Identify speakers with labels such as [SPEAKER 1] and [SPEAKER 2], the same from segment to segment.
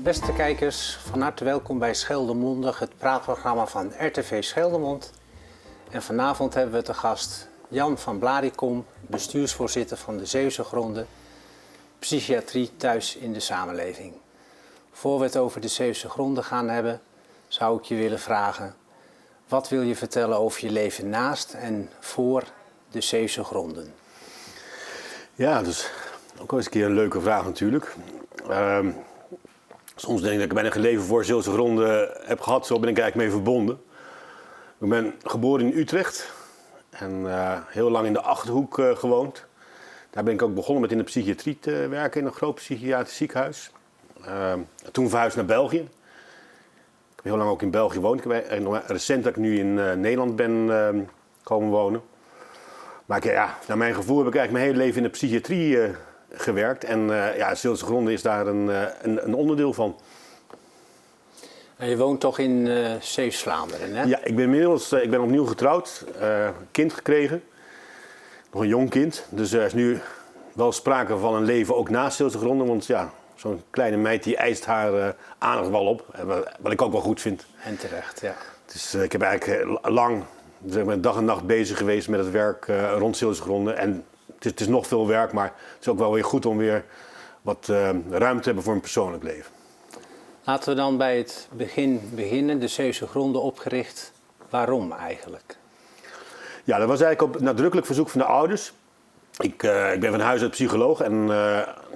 [SPEAKER 1] Beste kijkers, van harte welkom bij Scheldemondig, het praatprogramma van RTV Scheldemond. En vanavond hebben we te gast Jan van Blaricom, bestuursvoorzitter van de Zeeuwse Gronden, psychiatrie thuis in de samenleving. Voor we het over de Zeeuwse Gronden gaan hebben, zou ik je willen vragen: wat wil je vertellen over je leven naast en voor de Zeeuwse Gronden?
[SPEAKER 2] Ja, dat is ook wel eens een keer een leuke vraag natuurlijk. Soms denk ik dat ik bijna geen leven voor Zeeuwse Gronden heb gehad. Zo ben ik eigenlijk mee verbonden. Ik ben geboren in Utrecht en heel lang in de Achterhoek gewoond. Daar ben ik ook begonnen met in de psychiatrie te werken in een groot psychiatrisch ziekenhuis. Toen verhuisd naar België. Ik heb heel lang ook in België gewoond. Recent dat ik nu in Nederland ben komen wonen. Maar naar mijn gevoel heb ik eigenlijk mijn hele leven in de psychiatrie gewerkt. En Zeeuwse Gronden is daar een onderdeel van.
[SPEAKER 1] En je woont toch in Zeeuws-Vlaanderen, hè?
[SPEAKER 2] Ja, ik ben opnieuw getrouwd, kind gekregen. Nog een jong kind. Dus er is nu wel sprake van een leven ook naast Zeeuwse Gronden. Want ja, zo'n kleine meid die eist haar aandacht wel op. Wat ik ook wel goed vind.
[SPEAKER 1] En terecht, ja.
[SPEAKER 2] Dus ik heb eigenlijk lang dag en nacht bezig geweest met het werk rond Zeeuwse Gronden. En het is nog veel werk, maar het is ook wel weer goed om weer wat ruimte te hebben voor een persoonlijk leven.
[SPEAKER 1] Laten we dan bij het begin beginnen. De Zeeuwse Gronden opgericht. Waarom eigenlijk?
[SPEAKER 2] Ja, dat was eigenlijk op nadrukkelijk verzoek van de ouders. Ik ben van huis uit psycholoog en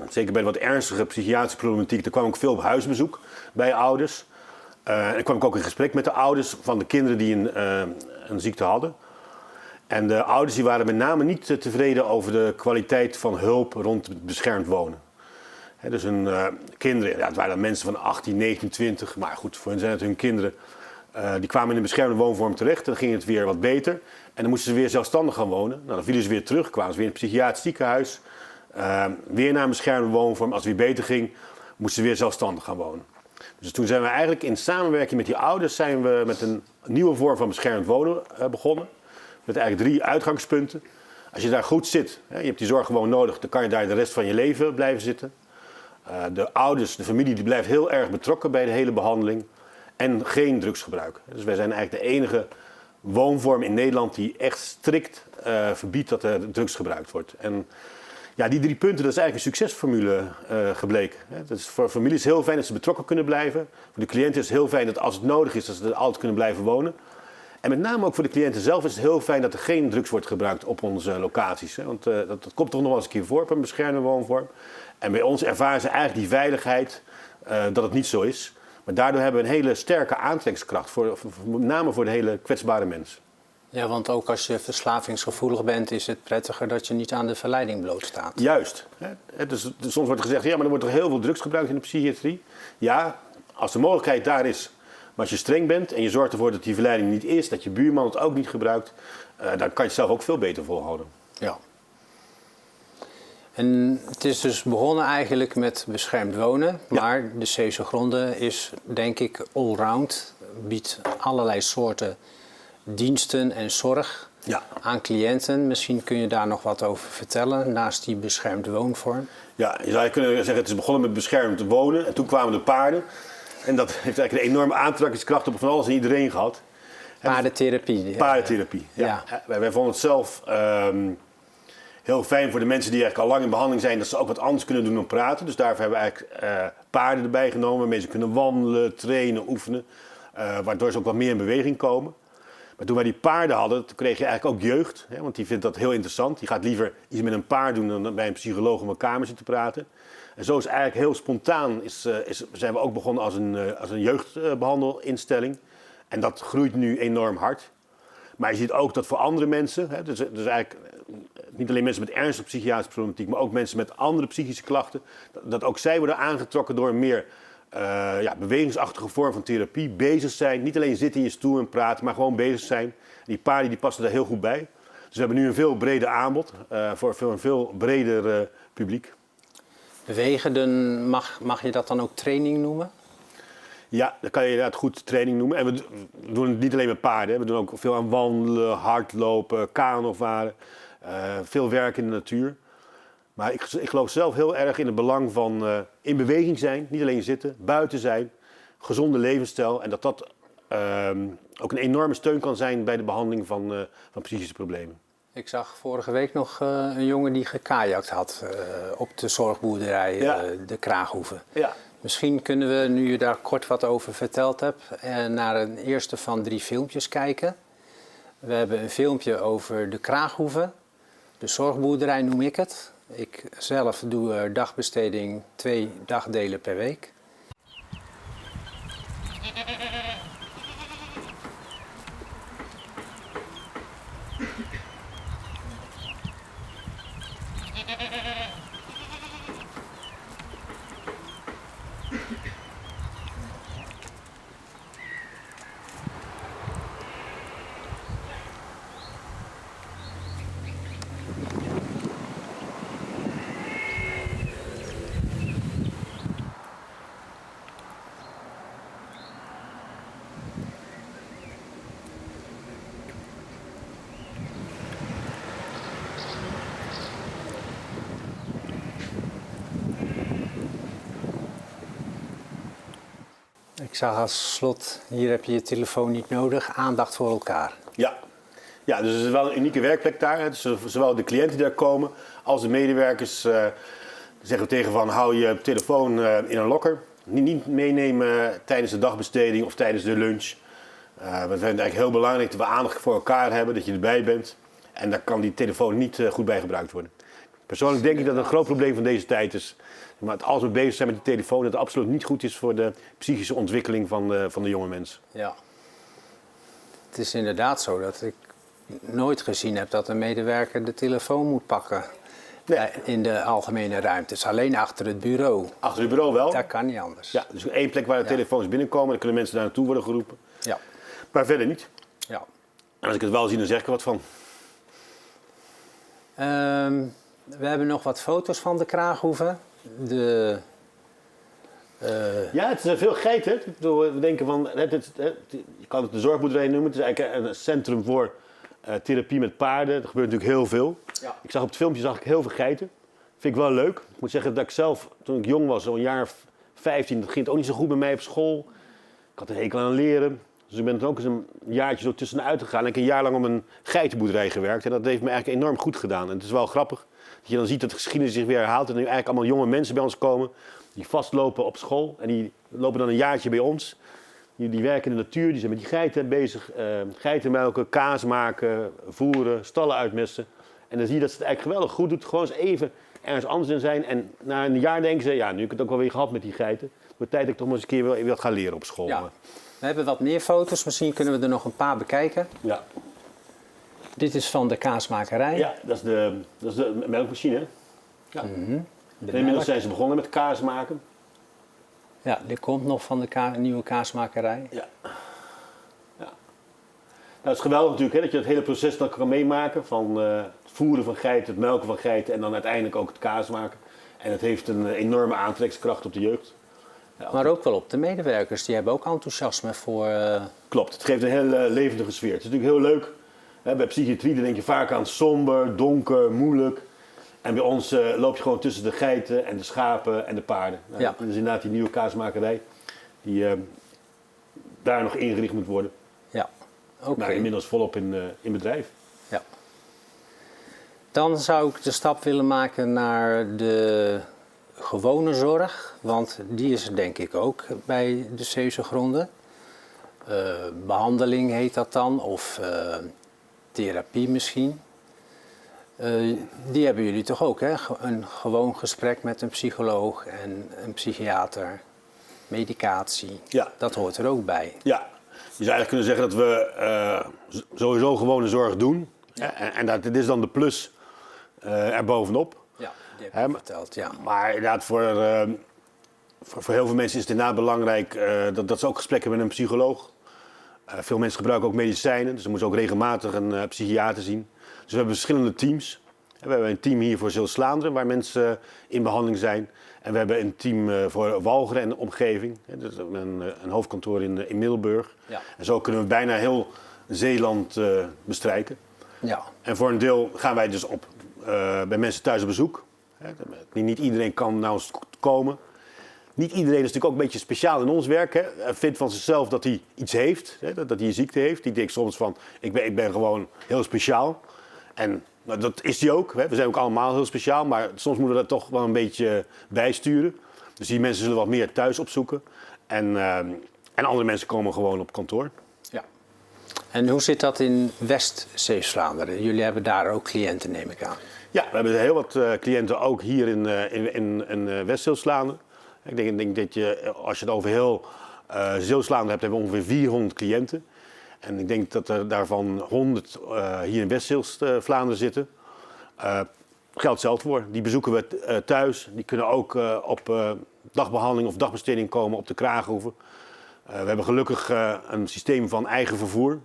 [SPEAKER 2] zeker bij de wat ernstige psychiatrische problematiek, daar kwam ik veel op huisbezoek bij ouders. En kwam ik ook in gesprek met de ouders van de kinderen die een ziekte hadden. En de ouders die waren met name niet tevreden over de kwaliteit van hulp rond het beschermd wonen. Dus hun kinderen, het waren dan mensen van 18, 19, 20, maar goed, voor hen zijn het hun kinderen. Die kwamen in een beschermde woonvorm terecht, dan ging het weer wat beter. En dan moesten ze weer zelfstandig gaan wonen. Nou, dan vielen ze weer terug, kwamen ze weer in het psychiatrisch ziekenhuis. Weer naar een beschermde woonvorm. Als het weer beter ging, moesten ze weer zelfstandig gaan wonen. Dus toen zijn we eigenlijk in samenwerking met die ouders zijn we met een nieuwe vorm van beschermd wonen begonnen. Met eigenlijk 3 uitgangspunten. Als je daar goed zit, je hebt die zorg gewoon nodig, dan kan je daar de rest van je leven blijven zitten. De ouders, de familie, die blijft heel erg betrokken bij de hele behandeling. En geen drugsgebruik. Dus wij zijn eigenlijk de enige woonvorm in Nederland die echt strikt verbiedt dat er drugs gebruikt wordt. En ja, die 3 punten, dat is eigenlijk een succesformule gebleken. Het is voor families heel fijn dat ze betrokken kunnen blijven. Voor de cliënten is het heel fijn dat als het nodig is, dat ze er altijd kunnen blijven wonen. En met name ook voor de cliënten zelf is het heel fijn dat er geen drugs wordt gebruikt op onze locaties. Want dat komt toch nog wel eens een keer voor op een beschermde woonvorm. En bij ons ervaren ze eigenlijk die veiligheid dat het niet zo is. Maar daardoor hebben we een hele sterke aantrekkingskracht, met name voor de hele kwetsbare mensen.
[SPEAKER 1] Ja, want ook als je verslavingsgevoelig bent, is het prettiger dat je niet aan de verleiding blootstaat.
[SPEAKER 2] Juist. Dus soms wordt er gezegd, ja, maar er wordt toch heel veel drugs gebruikt in de psychiatrie? Ja, als de mogelijkheid daar is, maar als je streng bent en je zorgt ervoor dat die verleiding niet is, dat je buurman het ook niet gebruikt, dan kan je het zelf ook veel beter volhouden.
[SPEAKER 1] Ja. En het is dus begonnen eigenlijk met beschermd wonen, maar de Zeeuwse Gronden is, denk ik, allround, biedt allerlei soorten diensten en zorg aan cliënten. Misschien kun je daar nog wat over vertellen, naast die beschermd woonvorm.
[SPEAKER 2] Ja, je zou kunnen zeggen, het is begonnen met beschermd wonen en toen kwamen de paarden. En dat heeft eigenlijk een enorme aantrekkingskracht op van alles en iedereen gehad.
[SPEAKER 1] Paardentherapie.
[SPEAKER 2] Paardentherapie, ja. Wij vonden het zelf heel fijn voor de mensen die eigenlijk al lang in behandeling zijn, dat ze ook wat anders kunnen doen dan praten. Dus daarvoor hebben we eigenlijk paarden erbij genomen, waarmee ze kunnen wandelen, trainen, oefenen. Waardoor ze ook wat meer in beweging komen. Maar toen wij die paarden hadden, toen kreeg je eigenlijk ook jeugd. Want die vindt dat heel interessant. Die gaat liever iets met een paard doen dan bij een psycholoog om een kamer zitten praten. En zo is eigenlijk heel spontaan zijn we ook begonnen als een jeugdbehandelinstelling. En dat groeit nu enorm hard. Maar je ziet ook dat voor andere mensen, dus eigenlijk niet alleen mensen met ernstige psychiatrische problematiek, maar ook mensen met andere psychische klachten, dat ook zij worden aangetrokken door een meer bewegingsachtige vorm van therapie. Bezig zijn, niet alleen zitten in je stoel en praten, maar gewoon bezig zijn. En die paarden die passen daar heel goed bij. Dus we hebben nu een veel breder aanbod voor een veel breder publiek.
[SPEAKER 1] Bewegen, mag je dat dan ook training noemen?
[SPEAKER 2] Ja, dat kan je inderdaad goed training noemen. En we doen het niet alleen met paarden. We doen ook veel aan wandelen, hardlopen, kanovaren. Veel werk in de natuur. Maar ik geloof zelf heel erg in het belang van in beweging zijn. Niet alleen zitten, buiten zijn. Gezonde levensstijl. En dat ook een enorme steun kan zijn bij de behandeling van psychische problemen.
[SPEAKER 1] Ik zag vorige week nog een jongen die gekajakt had op de zorgboerderij, de Kraaghoeve.
[SPEAKER 2] Ja.
[SPEAKER 1] Misschien kunnen we, nu je daar kort wat over verteld hebt, naar een eerste van 3 filmpjes kijken. We hebben een filmpje over de Kraaghoeve, de zorgboerderij noem ik het. Ik zelf doe dagbesteding 2 dagdelen per week. Ik zag als slot, hier heb je je telefoon niet nodig, aandacht voor elkaar.
[SPEAKER 2] Ja, dus het is wel een unieke werkplek daar. Dus zowel de cliënten die daar komen als de medewerkers zeggen we tegen van hou je telefoon in een lokker. Niet meenemen tijdens de dagbesteding of tijdens de lunch. We vinden het eigenlijk heel belangrijk dat we aandacht voor elkaar hebben, dat je erbij bent. En daar kan die telefoon niet goed bij gebruikt worden. Persoonlijk denk ik dat het een groot probleem van deze tijd is. Maar als we bezig zijn met die telefoon, dat het absoluut niet goed is voor de psychische ontwikkeling van de jonge mensen.
[SPEAKER 1] Ja. Het is inderdaad zo dat ik nooit gezien heb dat een medewerker de telefoon moet pakken in de algemene ruimtes. Alleen achter het bureau.
[SPEAKER 2] Achter het bureau wel.
[SPEAKER 1] Dat kan niet anders.
[SPEAKER 2] Ja, dus één plek waar de telefoons binnenkomen, dan kunnen mensen daar naartoe worden geroepen.
[SPEAKER 1] Ja.
[SPEAKER 2] Maar verder niet.
[SPEAKER 1] Ja.
[SPEAKER 2] En als ik het wel zie, dan zeg ik er wat van.
[SPEAKER 1] We hebben nog wat foto's van de Kraaghoeve.
[SPEAKER 2] Ja, het is veel geiten. Ik bedoel, we denken van, je kan het de zorgboerderij noemen. Het is eigenlijk een centrum voor therapie met paarden. Er gebeurt natuurlijk heel veel.
[SPEAKER 1] Ja.
[SPEAKER 2] Ik zag op het filmpje heel veel geiten. Vind ik wel leuk. Ik moet zeggen dat ik zelf, toen ik jong was, zo'n jaar of 15, dat ging het ook niet zo goed met mij op school. Ik had een hekel aan leren. Dus ik ben er ook eens een jaartje zo tussenuit gegaan. En ik heb een jaar lang op een geitenboerderij gewerkt. En dat heeft me eigenlijk enorm goed gedaan. En het is wel grappig dat je dan ziet dat de geschiedenis zich weer herhaalt. En nu eigenlijk allemaal jonge mensen bij ons komen die vastlopen op school. En die lopen dan een jaartje bij ons. Die werken in de natuur, die zijn met die geiten bezig. Geiten melken, kaas maken, voeren, stallen uitmesten. En dan zie je dat ze het eigenlijk geweldig goed doet. Gewoon eens even ergens anders in zijn. En na een jaar denken ze, ja, nu heb ik het ook wel weer gehad met die geiten. Het wordt tijd dat ik toch maar eens een keer wil gaan leren op school.
[SPEAKER 1] Ja. We hebben wat meer foto's, misschien kunnen we er nog een paar bekijken.
[SPEAKER 2] Ja.
[SPEAKER 1] Dit is van de kaasmakerij.
[SPEAKER 2] Ja, dat is de melkmachine. Ja.
[SPEAKER 1] Mm-hmm.
[SPEAKER 2] Inmiddels zijn ze begonnen met kaas maken.
[SPEAKER 1] Ja, dit komt nog van de nieuwe kaasmakerij.
[SPEAKER 2] Ja. Nou, het is geweldig natuurlijk hè, dat je het hele proces dan kan meemaken. Van het voeren van geiten, het melken van geiten en dan uiteindelijk ook het kaas maken. En het heeft een enorme aantrekkingskracht op de jeugd. Ja,
[SPEAKER 1] maar ook wel op de medewerkers, die hebben ook enthousiasme voor...
[SPEAKER 2] Klopt, het geeft een heel levendige sfeer. Het is natuurlijk heel leuk. Hè, bij psychiatrie dan denk je vaak aan somber, donker, moeilijk. En bij ons loop je gewoon tussen de geiten en de schapen en de paarden. Nou,
[SPEAKER 1] ja.
[SPEAKER 2] Dat is inderdaad die nieuwe kaasmakerij die daar nog ingericht moet worden.
[SPEAKER 1] Ja, oké.
[SPEAKER 2] Maar inmiddels volop in bedrijf.
[SPEAKER 1] Ja. Dan zou ik de stap willen maken naar de gewone zorg, want die is er denk ik ook bij de Zeeuwse Gronden. Behandeling heet dat dan, of therapie misschien. Die hebben jullie toch ook, hè? Een gewoon gesprek met een psycholoog en een psychiater, medicatie,
[SPEAKER 2] Ja.
[SPEAKER 1] Dat hoort er ook bij.
[SPEAKER 2] Ja, je zou eigenlijk kunnen zeggen dat we sowieso gewone zorg doen.
[SPEAKER 1] Ja.
[SPEAKER 2] En dat is dan de plus erbovenop.
[SPEAKER 1] Ja, die heb je verteld, ja.
[SPEAKER 2] Maar inderdaad, voor heel veel mensen is het inderdaad belangrijk dat ze ook gesprekken hebben met een psycholoog. Veel mensen gebruiken ook medicijnen, dus ze moeten ook regelmatig een psychiater zien. Dus we hebben verschillende teams. We hebben een team hier voor Zeeuws-Vlaanderen, waar mensen in behandeling zijn. En we hebben een team voor Walcheren en de omgeving. Dus een hoofdkantoor in Middelburg.
[SPEAKER 1] Ja.
[SPEAKER 2] En zo kunnen we bijna heel Zeeland bestrijken.
[SPEAKER 1] Ja.
[SPEAKER 2] En voor een deel gaan wij dus bij mensen thuis op bezoek. Niet iedereen kan naar ons komen. Niet iedereen is natuurlijk ook een beetje speciaal in ons werk. Hè. Vindt van zichzelf dat hij iets heeft, hè, dat hij een ziekte heeft. Die denkt soms van, ik ben gewoon heel speciaal. En dat is hij ook. Hè. We zijn ook allemaal heel speciaal, maar soms moeten we dat toch wel een beetje bijsturen. Dus die mensen zullen wat meer thuis opzoeken. En andere mensen komen gewoon op kantoor.
[SPEAKER 1] Ja. En hoe zit dat in West-Zeeuws-Vlaanderen? Jullie hebben daar ook cliënten, neem ik aan.
[SPEAKER 2] Ja, we hebben heel wat cliënten ook hier in West-Zeeuws-Vlaanderen. Ik denk dat je, als je het over heel Zeeuws-Vlaanderen hebt, hebben we ongeveer 400 cliënten. En ik denk dat er daarvan 100 hier in West-Zeeuws-Vlaanderen zitten. Geldt hetzelfde voor. Die bezoeken we thuis. Die kunnen ook op dagbehandeling of dagbesteding komen op de Kraaghoeve. We hebben gelukkig een systeem van eigen vervoer.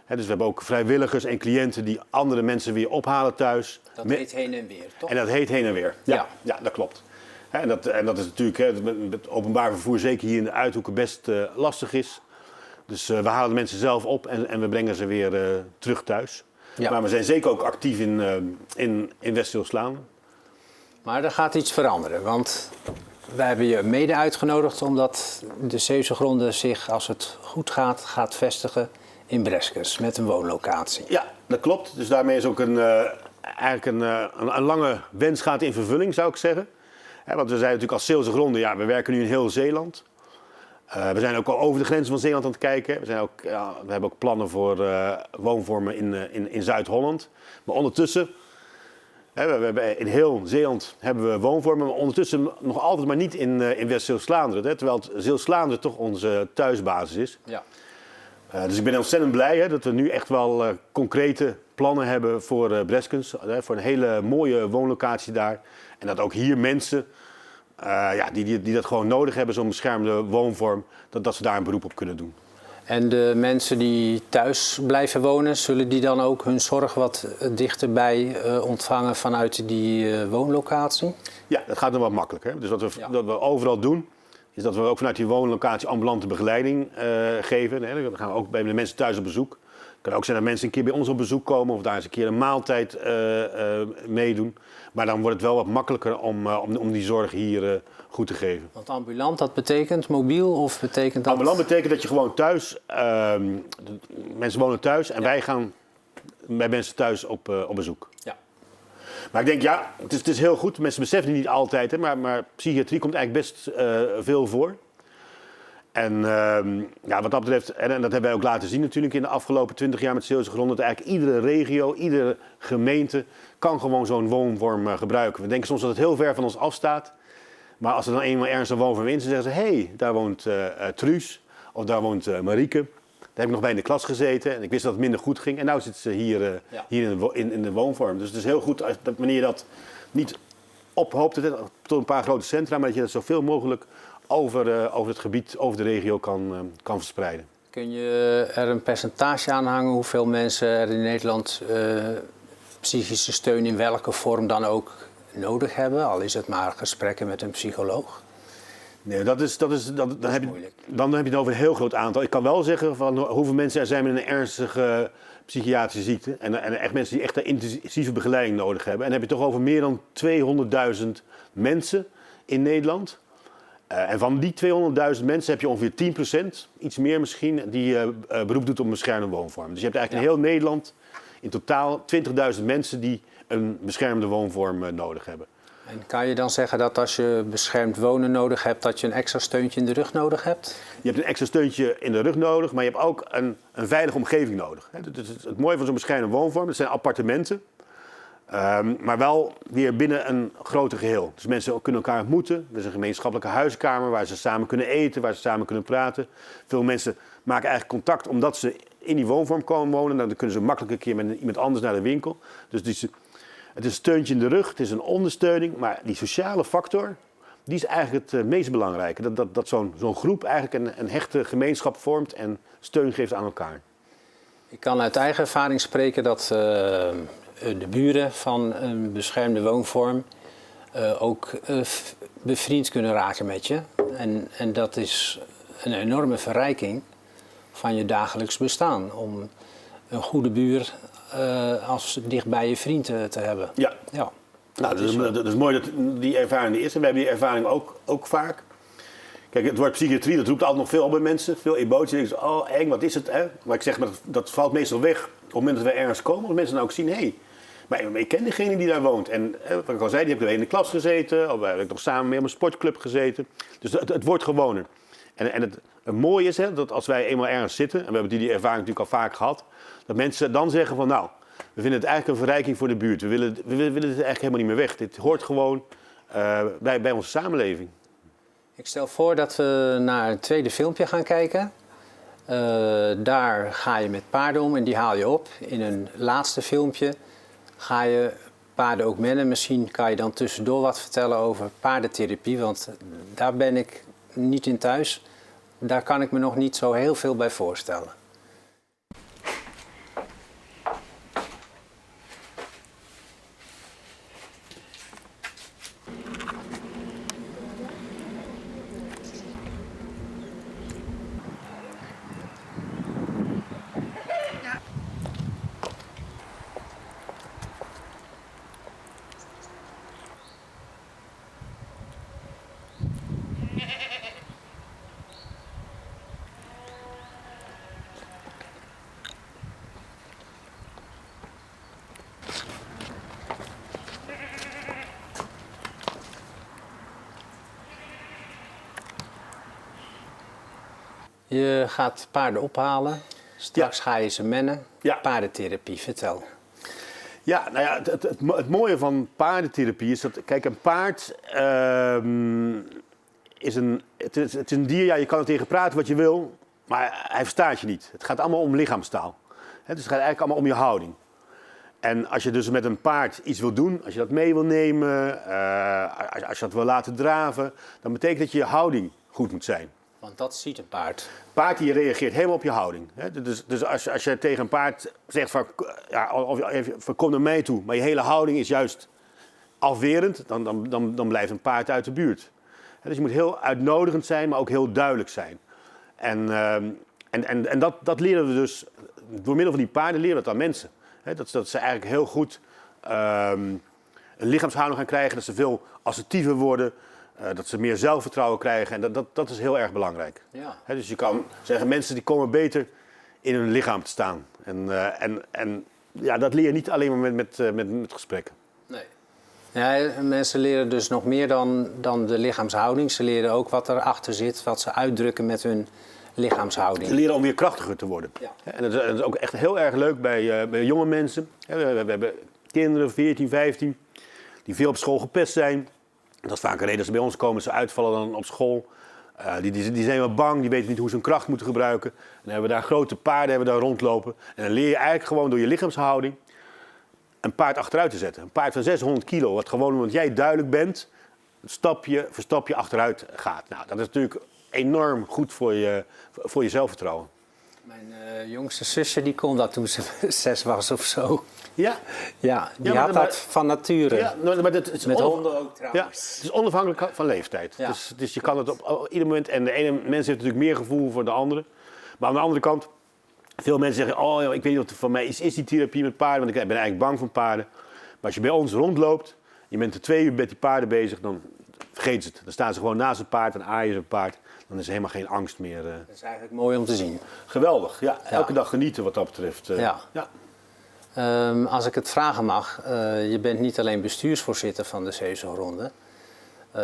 [SPEAKER 2] Dus we hebben ook vrijwilligers en cliënten die andere mensen weer ophalen thuis.
[SPEAKER 1] Dat heet heen en weer, toch?
[SPEAKER 2] En dat heet heen en weer. Ja, dat klopt. En dat is natuurlijk met openbaar vervoer, zeker hier in de Uithoeken, best lastig is. Dus we halen de mensen zelf op en we brengen ze weer terug thuis. Ja. Maar we zijn zeker ook actief in West-Zeeuws-Vlaanderen.
[SPEAKER 1] Maar er gaat iets veranderen, want wij hebben je mede uitgenodigd omdat de Zeeuwse Gronden zich, als het goed gaat vestigen in Breskens met een woonlocatie.
[SPEAKER 2] Ja, dat klopt. Dus daarmee is ook eigenlijk een lange wens gaat in vervulling, zou ik zeggen. Want we zijn natuurlijk als Zeeuwse Gronden, ja, we werken nu in heel Zeeland. We zijn ook al over de grenzen van Zeeland aan het kijken. We hebben ook plannen voor woonvormen in Zuid-Holland. Maar ondertussen, we hebben in heel Zeeland hebben we woonvormen, maar ondertussen nog altijd maar niet in West-Zeeuws-Vlaanderen. Terwijl Zeeuws-Vlaanderen toch onze thuisbasis is. Ja. Dus ik ben ontzettend blij dat we nu echt wel concrete plannen hebben voor Breskens. Voor een hele mooie woonlocatie daar. En dat ook hier mensen die dat gewoon nodig hebben, zo'n beschermde woonvorm, dat ze daar een beroep op kunnen doen.
[SPEAKER 1] En de mensen die thuis blijven wonen, zullen die dan ook hun zorg wat dichterbij ontvangen vanuit die woonlocatie?
[SPEAKER 2] Ja, dat gaat dan wat makkelijker. Dus wat we overal doen, is dat we ook vanuit die woonlocatie ambulante begeleiding geven. Dan gaan we ook bij de mensen thuis op bezoek. Het kan ook zijn dat mensen een keer bij ons op bezoek komen of daar eens een keer een maaltijd meedoen. Maar dan wordt het wel wat makkelijker om die zorg hier goed te geven.
[SPEAKER 1] Want ambulant, dat betekent mobiel of betekent dat...
[SPEAKER 2] Ambulant betekent dat je gewoon thuis, mensen wonen thuis en wij gaan bij mensen thuis op bezoek. Ja. Maar ik denk, ja, het is heel goed. Mensen beseffen het niet altijd, hè, maar psychiatrie komt eigenlijk best veel voor. En wat dat betreft, en dat hebben wij ook laten zien natuurlijk in de afgelopen 20 jaar met Zeeuwse Gronden, dat eigenlijk iedere regio, iedere gemeente kan gewoon zo'n woonvorm gebruiken. We denken soms dat het heel ver van ons afstaat. Maar als er dan eenmaal ergens een woonvorm in is, dan zeggen ze, hé, daar woont Truus of daar woont Marieke. Daar heb ik nog bij in de klas gezeten en ik wist dat het minder goed ging. En nu zit ze hier in de woonvorm. Dus het is heel goed wanneer je dat niet ophoopt tot een paar grote centra, maar dat je dat zoveel mogelijk over het gebied, over de regio kan verspreiden.
[SPEAKER 1] Kun je er een percentage aan hangen hoeveel mensen er in Nederland psychische steun in welke vorm dan ook nodig hebben? Al is het maar gesprekken met een psycholoog.
[SPEAKER 2] Nee, dan heb je het over een heel groot aantal. Ik kan wel zeggen van hoeveel mensen er zijn met een ernstige psychiatrische ziekte. En echt mensen die echt een intensieve begeleiding nodig hebben. En dan heb je toch over meer dan 200.000 mensen in Nederland. En van die 200.000 mensen heb je ongeveer 10%, iets meer misschien, die beroep doet op een beschermde woonvorm. Dus je hebt eigenlijk in heel Nederland in totaal 20.000 mensen die een beschermde woonvorm nodig hebben.
[SPEAKER 1] En kan je dan zeggen dat als je beschermd wonen nodig hebt, dat je een extra steuntje in de rug nodig hebt?
[SPEAKER 2] Je hebt een extra steuntje in de rug nodig, maar je hebt ook een veilige omgeving nodig. Het mooie van zo'n beschermde woonvorm, dat zijn appartementen. Maar wel weer binnen een groter geheel. Dus mensen kunnen elkaar ontmoeten. Er is een gemeenschappelijke huiskamer waar ze samen kunnen eten, waar ze samen kunnen praten. Veel mensen maken eigenlijk contact omdat ze in die woonvorm komen wonen. Dan kunnen ze makkelijk een keer met iemand anders naar de winkel. Dus het is een steuntje in de rug, het is een ondersteuning. Maar die sociale factor, die is eigenlijk het meest belangrijke. Dat zo'n groep eigenlijk een hechte gemeenschap vormt en steun geeft aan elkaar.
[SPEAKER 1] Ik kan uit eigen ervaring spreken dat de buren van een beschermde woonvorm ook bevriend kunnen raken met je. En dat is een enorme verrijking van je dagelijks bestaan. Om een goede buur als dichtbij je vriend te hebben.
[SPEAKER 2] Ja. Nou, dat is mooi dat die ervaring er is. En we hebben die ervaring ook vaak. Kijk, het woord psychiatrie, dat roept altijd nog veel op bij mensen. Veel emotie. Dan denken ze, oh eng, wat is het? Hè? Maar ik zeg, dat valt meestal weg op het moment dat we ergens komen. Dat mensen dan ook zien, hé, maar ik ken degene die daar woont. En wat ik al zei, die heb ik in de klas gezeten. Of heb ik nog samen mee op een sportclub gezeten. Dus het wordt gewoner. En het mooie is, hè, dat als wij eenmaal ergens zitten, en we hebben die ervaring natuurlijk al vaak gehad, dat mensen dan zeggen van, nou, we vinden het eigenlijk een verrijking voor de buurt. We willen het eigenlijk helemaal niet meer weg. Dit hoort gewoon bij onze samenleving.
[SPEAKER 1] Ik stel voor dat we naar een tweede filmpje gaan kijken. Daar ga je met paarden om en die haal je op. In een laatste filmpje ga je paarden ook mennen. Misschien kan je dan tussendoor wat vertellen over paardentherapie, want daar ben ik niet in thuis. Daar kan ik me nog niet zo heel veel bij voorstellen. Je gaat paarden ophalen, straks ga je ze mennen.
[SPEAKER 2] Ja.
[SPEAKER 1] Paardentherapie, vertel.
[SPEAKER 2] Ja, nou ja, het mooie van paardentherapie is dat, kijk, een paard is een dier, ja, je kan er tegen praten wat je wil, maar hij verstaat je niet. Het gaat allemaal om lichaamstaal. Dus het gaat eigenlijk allemaal om je houding. En als je dus met een paard iets wil doen, als je dat mee wil nemen, als je dat wil laten draven, dan betekent dat je houding goed moet zijn.
[SPEAKER 1] Want dat ziet een paard.
[SPEAKER 2] Een paard die reageert helemaal op je houding. Dus als je tegen een paard zegt van, ja, of kom naar mij toe, maar je hele houding is juist afwerend, dan blijft een paard uit de buurt. Dus je moet heel uitnodigend zijn, maar ook heel duidelijk zijn. En dat leren we dus, door middel van die paarden leren we dat aan mensen. Dat ze eigenlijk heel goed een lichaamshouding gaan krijgen, dat ze veel assertiever worden. Dat ze meer zelfvertrouwen krijgen en dat is heel erg belangrijk. Ja. Dus je kan zeggen, mensen die komen beter in hun lichaam te staan. En ja, dat leer je niet alleen maar met gesprekken. Nee.
[SPEAKER 1] Ja, mensen leren dus nog meer dan de lichaamshouding. Ze leren ook wat erachter zit, wat ze uitdrukken met hun lichaamshouding.
[SPEAKER 2] Ze leren om weer krachtiger te worden. Ja. En dat is ook echt heel erg leuk bij jonge mensen. We hebben kinderen, 14, 15, die veel op school gepest zijn. Dat is vaak een reden dat ze bij ons komen, ze uitvallen dan op school. Die zijn wel bang, die weten niet hoe ze hun kracht moeten gebruiken. En dan hebben we daar grote paarden daar rondlopen. En dan leer je eigenlijk gewoon door je lichaamshouding een paard achteruit te zetten. Een paard van 600 kilo, wat gewoon omdat jij duidelijk bent, stapje voor stapje achteruit gaat. Nou, dat is natuurlijk enorm goed voor je zelfvertrouwen.
[SPEAKER 1] Mijn jongste zusje die kon dat toen ze 6 was of zo.
[SPEAKER 2] Ja?
[SPEAKER 1] Ja, die had dat van nature.
[SPEAKER 2] Ja, maar dat is
[SPEAKER 1] met honden ook trouwens.
[SPEAKER 2] Ja, het is onafhankelijk van leeftijd. Ja. Dus je kan het op ieder moment. En de ene mens heeft natuurlijk meer gevoel voor de andere. Maar aan de andere kant, veel mensen zeggen, oh ik weet niet wat het voor mij is die therapie met paarden, want ik ben eigenlijk bang voor paarden. Maar als je bij ons rondloopt, je bent er 2 uur met die paarden bezig, dan vergeet ze het. Dan staan ze gewoon naast het paard en aaien ze het paard. Dan is er helemaal geen angst meer.
[SPEAKER 1] Dat is eigenlijk mooi om te zien.
[SPEAKER 2] Geweldig, ja. Elke dag genieten wat dat betreft.
[SPEAKER 1] Ja. Als ik het vragen mag, je bent niet alleen bestuursvoorzitter van de Zeeuwse Ronde.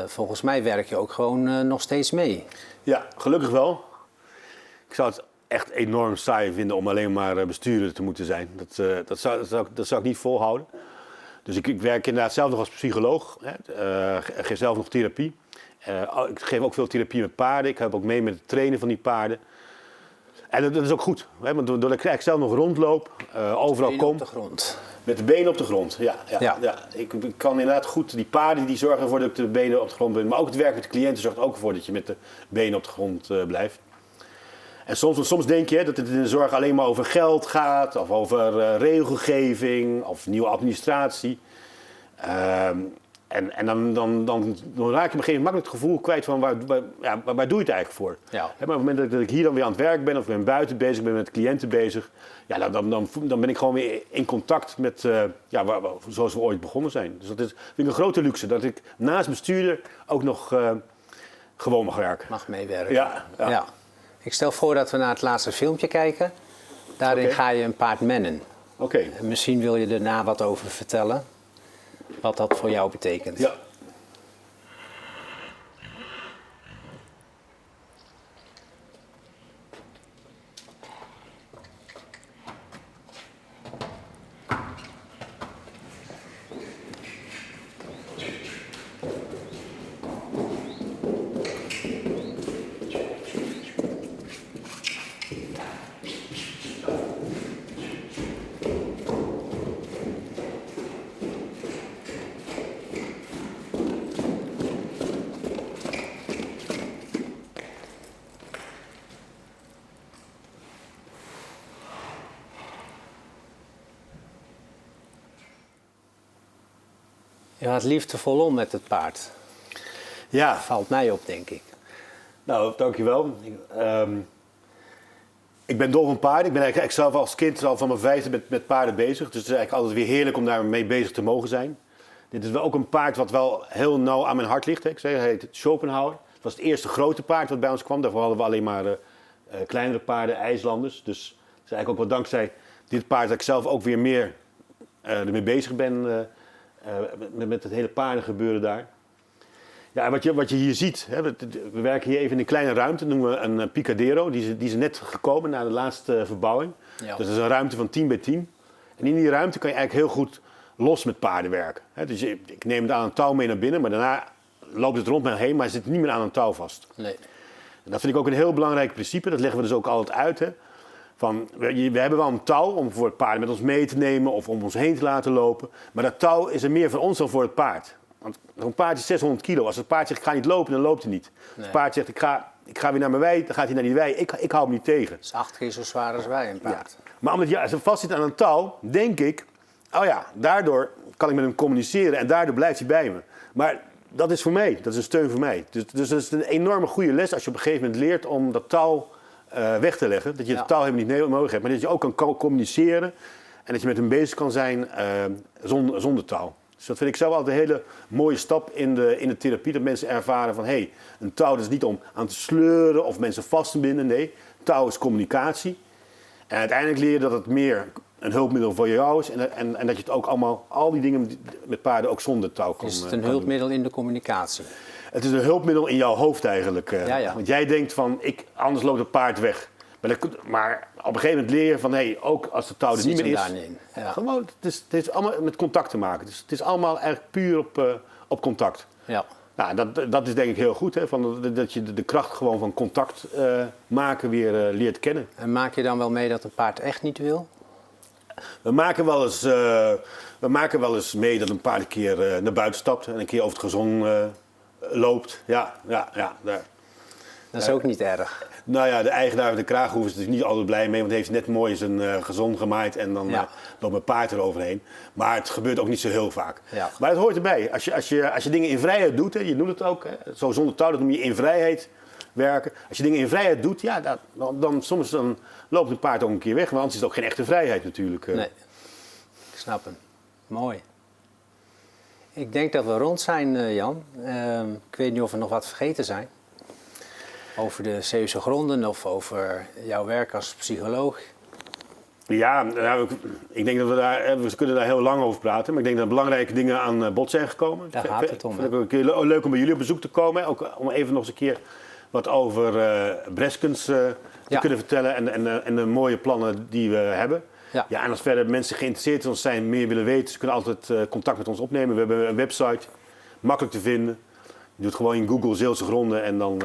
[SPEAKER 1] Volgens mij werk je ook gewoon nog steeds mee.
[SPEAKER 2] Ja, gelukkig wel. Ik zou het echt enorm saai vinden om alleen maar bestuurder te moeten zijn. Dat zou ik niet volhouden. Dus ik werk inderdaad zelf nog als psycholoog. Ik geef zelf nog therapie. Ik geef ook veel therapie met paarden. Ik help ook mee met het trainen van die paarden. En dat is ook goed, want doordat ik zelf nog rondloop, overal kom.
[SPEAKER 1] Op de grond.
[SPEAKER 2] Met de benen op de grond, ja. Ik kan inderdaad goed, die paarden die zorgen ervoor dat ik de benen op de grond ben. Maar ook het werk met de cliënten zorgt ook ervoor dat je met de benen op de grond blijft. En soms denk je dat het in de zorg alleen maar over geld gaat, of over regelgeving, of nieuwe administratie. En dan raak je op een gegeven moment makkelijk het gevoel kwijt van waar doe je het eigenlijk voor.
[SPEAKER 1] Ja.
[SPEAKER 2] Maar op het moment dat ik hier dan weer aan het werk ben of ik ben buiten bezig ben met cliënten bezig, ja, dan ben ik gewoon weer in contact met zoals we ooit begonnen zijn. Dus dat vind ik een grote luxe, dat ik naast bestuurder ook nog gewoon mag werken.
[SPEAKER 1] Mag meewerken.
[SPEAKER 2] Ja.
[SPEAKER 1] Ik stel voor dat we naar het laatste filmpje kijken. Daarin ga je een paard mennen.
[SPEAKER 2] Oké.
[SPEAKER 1] En misschien wil je daarna wat over vertellen. Wat dat voor jou betekent.
[SPEAKER 2] Ja.
[SPEAKER 1] Je gaat liefdevol om met het paard.
[SPEAKER 2] Ja.
[SPEAKER 1] Valt mij op, denk ik.
[SPEAKER 2] Nou, dankjewel. Ik ben dol van paarden. Ik ben eigenlijk zelf als kind al van mijn 5e met paarden bezig. Dus het is eigenlijk altijd weer heerlijk om daarmee bezig te mogen zijn. Dit is wel ook een paard wat wel heel nauw aan mijn hart ligt. Hè. Ik zei, hij heet Schopenhauer. Het was het eerste grote paard wat bij ons kwam. Daarvoor hadden we alleen maar kleinere paarden, IJslanders. Dus het is eigenlijk ook wel dankzij dit paard dat ik zelf ook weer meer ermee bezig ben met het hele paardengebeuren daar. Ja, wat je hier ziet, hè, we werken hier even in een kleine ruimte, noemen we een picadero. Die is net gekomen na de laatste verbouwing.
[SPEAKER 1] Ja.
[SPEAKER 2] Dus dat is een ruimte van 10 bij 10. En in die ruimte kan je eigenlijk heel goed los met paarden werken. Hè, dus ik neem het aan een touw mee naar binnen, maar daarna loopt het rond mij heen, maar het zit niet meer aan een touw vast.
[SPEAKER 1] Nee.
[SPEAKER 2] En dat vind ik ook een heel belangrijk principe, dat leggen we dus ook altijd uit. Hè. Van, we hebben wel een touw om voor het paard met ons mee te nemen of om ons heen te laten lopen. Maar dat touw is er meer voor ons dan voor het paard. Want een paard is 600 kilo. Als het paard zegt ik ga niet lopen, dan loopt hij niet. Als het paard zegt ik ga weer naar mijn wei, dan gaat hij naar die wei. Ik hou hem niet tegen.
[SPEAKER 1] Het is 8 keer zo zwaar als wij, een paard.
[SPEAKER 2] Ja. Maar omdat als hij vast zit aan een touw, denk ik, oh ja, daardoor kan ik met hem communiceren en daardoor blijft hij bij me. Maar dat is voor mij, dat is een steun voor mij. Dus dat is een enorme goede les als je op een gegeven moment leert om dat touw weg te leggen. Dat je het touw helemaal niet nodig hebt, maar dat je ook kan communiceren en dat je met hem bezig kan zijn zonder touw. Dus dat vind ik zelf altijd een hele mooie stap in de therapie. Dat mensen ervaren van, hé, een touw dat is niet om aan te sleuren of mensen vast te binden. Nee, touw is communicatie. En uiteindelijk leer je dat het meer een hulpmiddel voor jou is. En dat je het ook allemaal, al die dingen met paarden ook zonder touw kan doen.
[SPEAKER 1] Is het een hulpmiddel in de communicatie?
[SPEAKER 2] Het is een hulpmiddel in jouw hoofd eigenlijk.
[SPEAKER 1] Ja.
[SPEAKER 2] Want jij denkt van, anders loopt het paard weg. Maar op een gegeven moment leer je van, hé, ook als de touw er niet meer is.
[SPEAKER 1] Ja.
[SPEAKER 2] Gewoon, het is allemaal met contact te maken. Dus het is allemaal eigenlijk puur op contact.
[SPEAKER 1] Ja.
[SPEAKER 2] Nou, dat is denk ik heel goed, hè, dat je de kracht gewoon van contact maken weer leert kennen.
[SPEAKER 1] En maak je dan wel mee dat een paard echt niet wil?
[SPEAKER 2] We maken wel eens mee dat een paard een keer naar buiten stapt en een keer over het gazon loopt. Ja.
[SPEAKER 1] Dat is ook niet erg.
[SPEAKER 2] Nou ja, de eigenaar van de kraaghoef is er niet altijd blij mee, want hij heeft net mooi zijn gazon gemaaid en dan loopt mijn paard eroverheen. Maar het gebeurt ook niet zo heel vaak. Ja. Maar het hoort erbij. Als je dingen in vrijheid doet, hè, je noemt het ook, hè, zo zonder touw, dat noem je in vrijheid werken. Als je dingen in vrijheid doet, ja, soms loopt een paard ook een keer weg, want anders is het ook geen echte vrijheid natuurlijk.
[SPEAKER 1] Nee, ik snap hem. Mooi. Ik denk dat we rond zijn, Jan. Ik weet niet of we nog wat vergeten zijn. Over de Zeeuwse gronden of over jouw werk als psycholoog?
[SPEAKER 2] Ja, nou, ik denk dat we kunnen daar heel lang over praten. Maar ik denk dat belangrijke dingen aan bod zijn gekomen.
[SPEAKER 1] Daar gaat het om.
[SPEAKER 2] Ik vind het ook een keer leuk om bij jullie op bezoek te komen. Ook om even nog eens een keer wat over Breskens te kunnen vertellen. En de mooie plannen die we hebben. Ja, en als verder mensen geïnteresseerd in ons zijn, meer willen weten, ze kunnen altijd contact met ons opnemen. We hebben een website, makkelijk te vinden. Je doet gewoon in Google Zeeuwse gronden en dan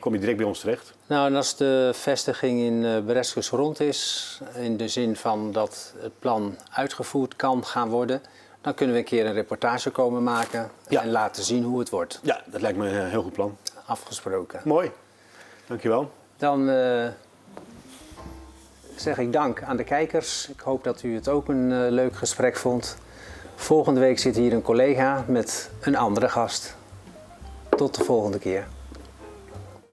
[SPEAKER 2] kom je direct bij ons terecht.
[SPEAKER 1] Nou, en als de vestiging in Breskens rond is, in de zin van dat het plan uitgevoerd kan gaan worden, dan kunnen we een keer een reportage komen maken en laten zien hoe het wordt.
[SPEAKER 2] Ja, dat lijkt me een heel goed plan.
[SPEAKER 1] Afgesproken.
[SPEAKER 2] Mooi, dankjewel.
[SPEAKER 1] Dan zeg ik dank aan de kijkers. Ik hoop dat u het ook een leuk gesprek vond Volgende week zit hier een collega met een andere gast. Tot de volgende keer.